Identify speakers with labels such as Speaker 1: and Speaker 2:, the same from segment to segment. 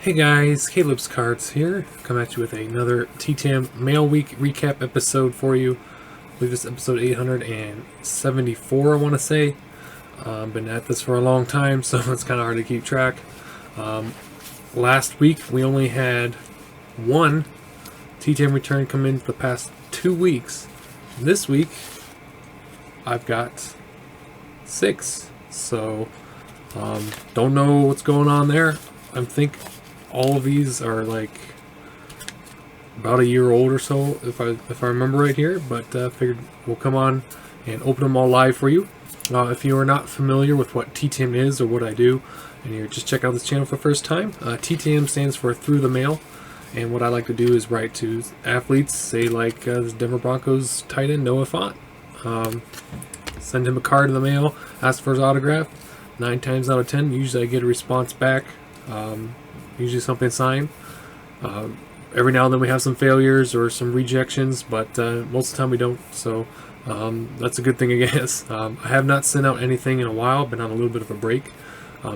Speaker 1: Hey guys, Caleb's Cards here. Come at you with another TTM Mail Week recap episode for you. I believe this is episode 874, I want to say. Been at this for a long time, so it's kind of hard to keep track. Last week we only had one TTM return come in for the past 2 weeks. This week I've got 6, so don't know what's going on there. I think all of these are like about a year old or so, if I remember right here. But figured we'll come on and open them all live for you. If you are not familiar with what TTM is or what I do, and you're just checking out this channel for the first time, TTM stands for Through the Mail. And what I like to do is write to athletes, say like the Denver Broncos tight end Noah Fant. Send him a card in the mail, ask for his autograph. 9 times out of 10, usually I get a response back. Usually something signed. Every now and then we have some failures or some rejections, but most of the time we don't, so that's a good thing, I guess. I have not sent out anything in a while. Been on a little bit of a break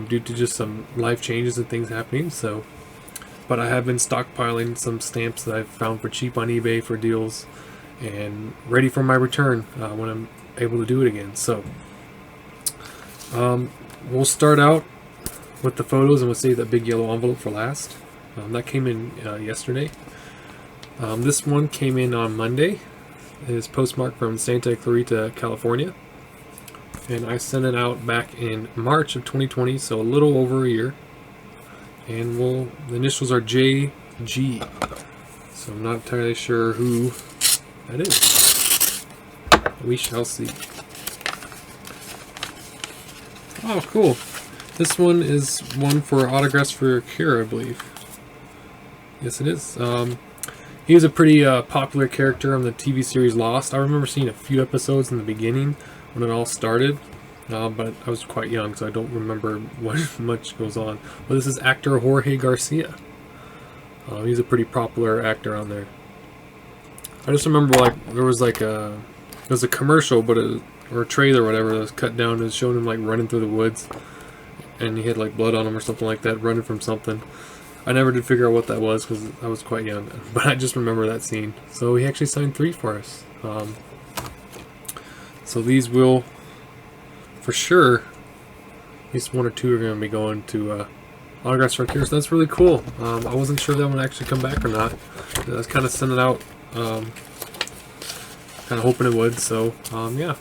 Speaker 1: due to just some life changes and things happening, so but I have been stockpiling some stamps that I've found for cheap on eBay for deals and ready for my return when I'm able to do it again. So we'll start out with the photos, and we'll save that big yellow envelope for last. That came in yesterday. This one came in on Monday. It is postmarked from Santa Clarita, California, and I sent it out back in March of 2020, so a little over a year. And the initials are JG, so I'm not entirely sure who that is. We shall see. Oh, cool. This one is one for autographs for Kira, I believe. Yes, it is. He was a pretty popular character on the TV series Lost. I remember seeing a few episodes in the beginning when it all started, but I was quite young, so I don't remember what much goes on. But this is actor Jorge Garcia. He's a pretty popular actor on there. I just remember like there was a commercial, but or a trailer or whatever that was cut down and showing him like running through the woods. And he had like blood on him or something like that, running from something. I never did figure out what that was because I was quite young, but I just remember that scene. So he actually signed 3 for us. So these will, for sure, at least 1 or 2 are going to be going to autographs for Kira. So that's really cool. I wasn't sure that would actually come back or not. I was kind of sending it out, kind of hoping it would. So yeah.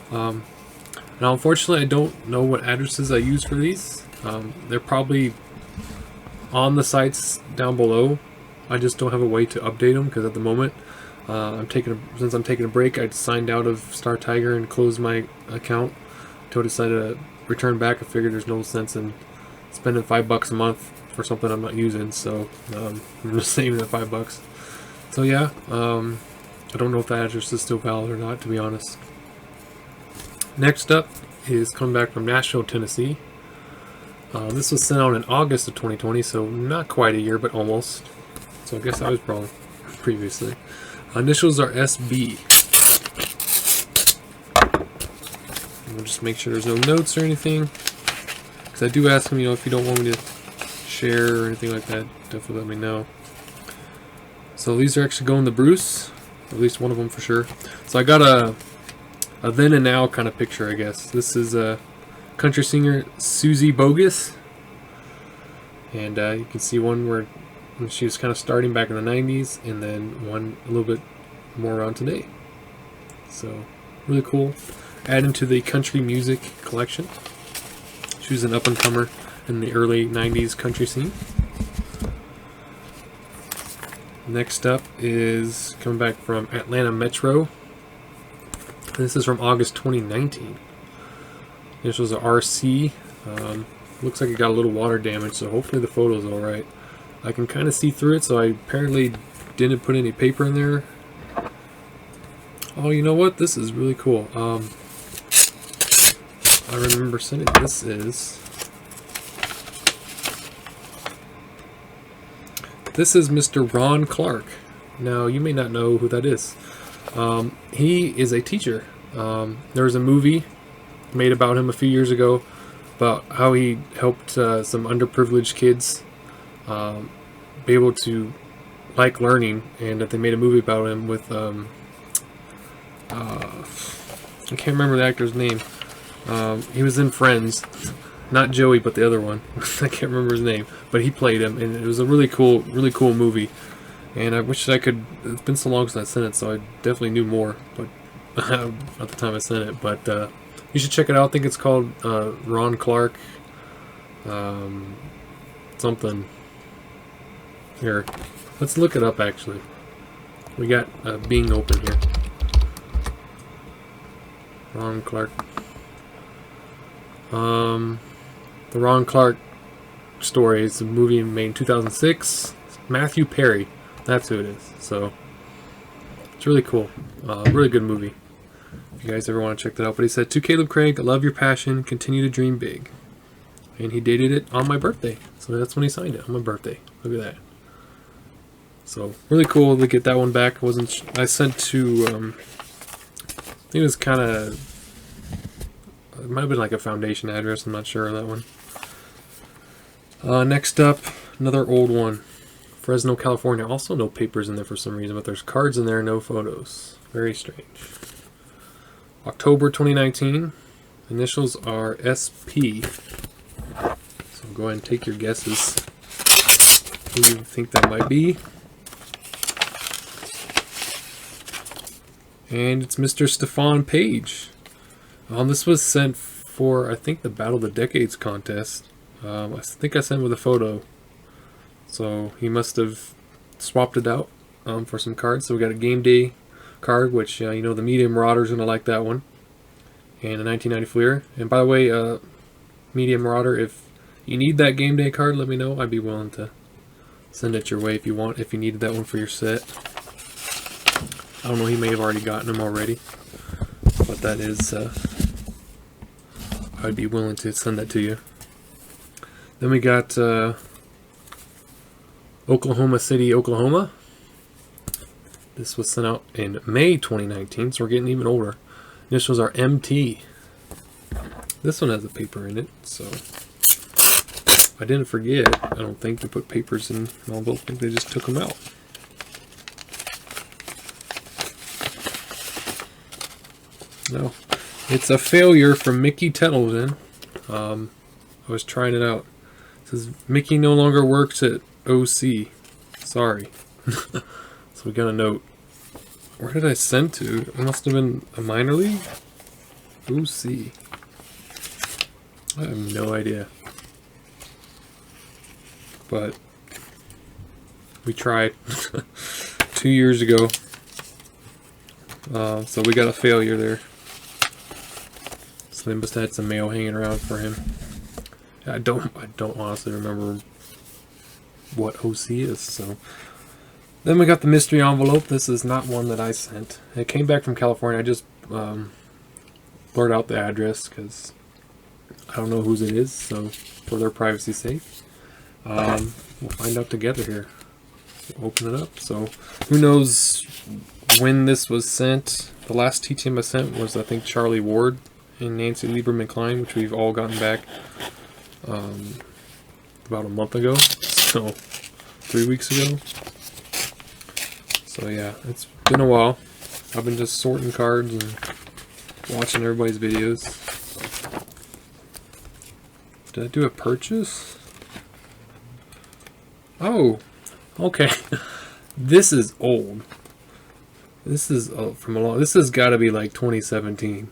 Speaker 1: Now, unfortunately, I don't know what addresses I use for these. They're probably on the sites down below. I just don't have a way to update them because at the moment, since I'm taking a break, I signed out of Star Tiger and closed my account until I decided to return back. I figured there's no sense in spending $5 a month for something I'm not using, so I'm just saving that $5. So yeah, I don't know if that address is still valid or not, to be honest. Next up is coming back from Nashville, Tennessee. This was sent out in August of 2020, so not quite a year, but almost. So I guess I was wrong previously. Initials are SB. And we'll just make sure there's no notes or anything. Because I do ask them, if you don't want me to share or anything like that, definitely let me know. So these are actually going to Bruce. At least one of them for sure. So I got a then and now kind of picture, I guess. This is a country singer Susie Bogus, and you can see one where she was kind of starting back in the 90s, and then one a little bit more around today. So really cool. Add into the country music collection. She was an up-and-comer in the early 90s country scene. Next up is coming back from Atlanta Metro. This is from August 2019. Initials are RC. Looks like it got a little water damage, so hopefully the photo's alright. I can kind of see through it, so I apparently didn't put any paper in there. Oh, you know what? This is really cool. I remember sending this is Mr. Ron Clark. Now, you may not know who that is. He is a teacher. There was a movie made about him a few years ago about how he helped some underprivileged kids be able to like learning, and that they made a movie about him with I can't remember the actor's name. He was in Friends, not Joey, but the other one. I can't remember his name, but he played him, and it was a really cool movie. And I wish I could. It's been so long since I sent it, so I definitely knew more, but at the time I sent it. But you should check it out. I think it's called Ron Clark. Something. Here, let's look it up. Actually, we got Bing open here. Ron Clark. The Ron Clark story is a movie made in 2006. Matthew Perry, that's who it is. So it's really cool. Really good movie. If you guys ever want to check that out. But he said, "To Caleb Craig, love your passion, continue to dream big." And he dated it on my birthday. So that's when he signed it, on my birthday. Look at that. So really cool to get that one back. I sent to I think it was kind of, it might have been like a foundation address, I'm not sure on that one. Next up, another old one. Fresno, California. Also no papers in there for some reason, but there's cards in there, no photos. Very strange. October 2019. Initials are SP. So go ahead and take your guesses who you think that might be. And it's Mr. Stefan Page. This was sent for, I think, the Battle of the Decades contest. I think I sent with a photo. So he must have swapped it out for some cards. So we got a game day card, which, you know, the Medium Marauder's going to like that one. And a 1990 Fleer. And by the way, Medium Marauder, if you need that game day card, let me know. I'd be willing to send it your way if you want, if you needed that one for your set. I don't know, he may have already gotten them already. But that is, I'd be willing to send that to you. Then we got Oklahoma City, Oklahoma. This was sent out in May 2019, so we're getting even older. Initials are MT. This one has a paper in it, so I didn't forget, I don't think, to put papers in. I don't think they just took them out. No, it's a failure from Mickey Tettleton. I was trying it out. It says Mickey no longer works at OC. Sorry. So we got a note. Where did I send to? It must have been a minor league? OC. I have no idea. But we tried 2 years ago. So we got a failure there. So they must have had some mail hanging around for him. I don't honestly remember what OC is. So then we got the mystery envelope. This is not one that I sent. It came back from California. I just blurred out the address because I don't know whose it is. So for their privacy's sake, we'll find out together here. We'll open it up. So who knows when this was sent? The last TTM I sent was, I think, Charlie Ward and Nancy Lieberman Klein, which we've all gotten back about a month ago, so 3 weeks ago. So yeah, it's been a while. I've been just sorting cards and watching everybody's videos. Did I do a purchase? Oh, okay. This is old. This is from a long. This has got to be like 2017.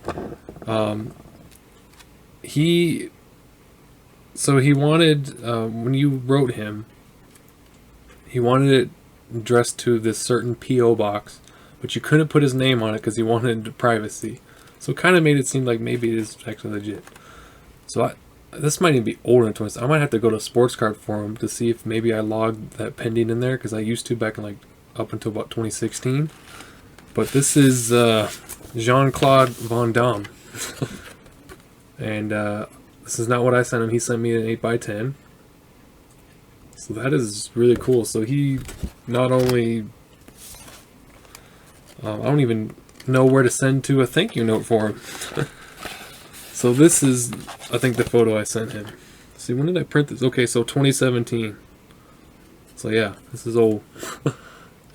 Speaker 1: He wanted, when you wrote him, he wanted it addressed to this certain P.O. box, but you couldn't put his name on it because he wanted privacy. So it kind of made it seem like maybe it is actually legit. So this might even be older than 20. I might have to go to Sports Card Forum to see if maybe I logged that pending in there, because I used to back in like up until about 2016. But this is Jean-Claude Van Damme. And this is not what I sent him. He sent me an 8x10. So that is really cool. So he not only... I don't even know where to send to a thank you note for him. So this is, I think, the photo I sent him. See, when did I print this? Okay, so 2017. So yeah, this is old.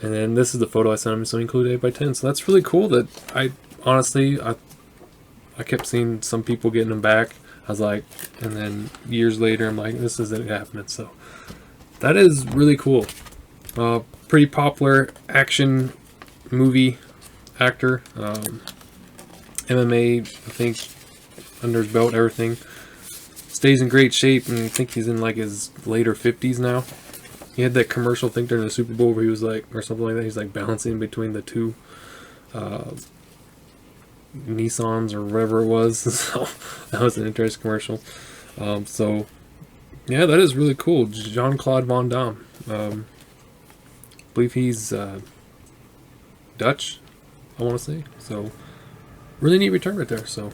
Speaker 1: And then this is the photo I sent him, so include 8x10. So that's really cool. That I honestly I kept seeing some people getting them back. I was like, and then years later, I'm like, this isn't happening. So that is really cool. Pretty popular action movie actor. MMA, I think, under his belt, everything. Stays in great shape, and I think he's in like his later 50s now. He had that commercial, I think, during the Super Bowl where he was like, or something like that, he's like balancing between the two Nissans or whatever it was. So that was an interesting commercial. So yeah, that is really cool. Jean-Claude Van Damme. I believe he's Dutch, I want to say. So really neat return right there. So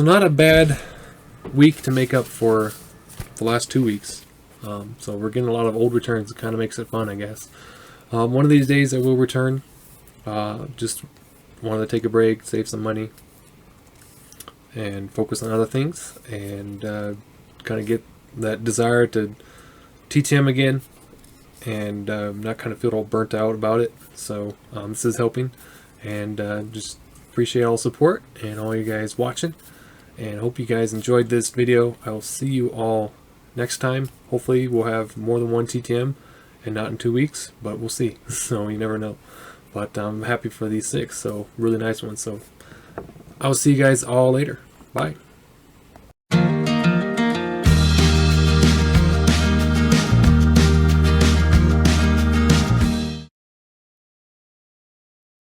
Speaker 1: not a bad week to make up for the last 2 weeks. So we're getting a lot of old returns. It kind of makes it fun, I guess. One of these days I will return. Just wanted to take a break, save some money, and focus on other things, and kind of get that desire to TTM again, and not kind of feel all burnt out about it. So this is helping, and just appreciate all the support and all you guys watching, and hope you guys enjoyed this video. I will see you all next time. Hopefully we'll have more than one TTM and not in 2 weeks, but we'll see. So you never know. But I'm happy for these 6, so really nice ones. So I'll see you guys all later. Bye.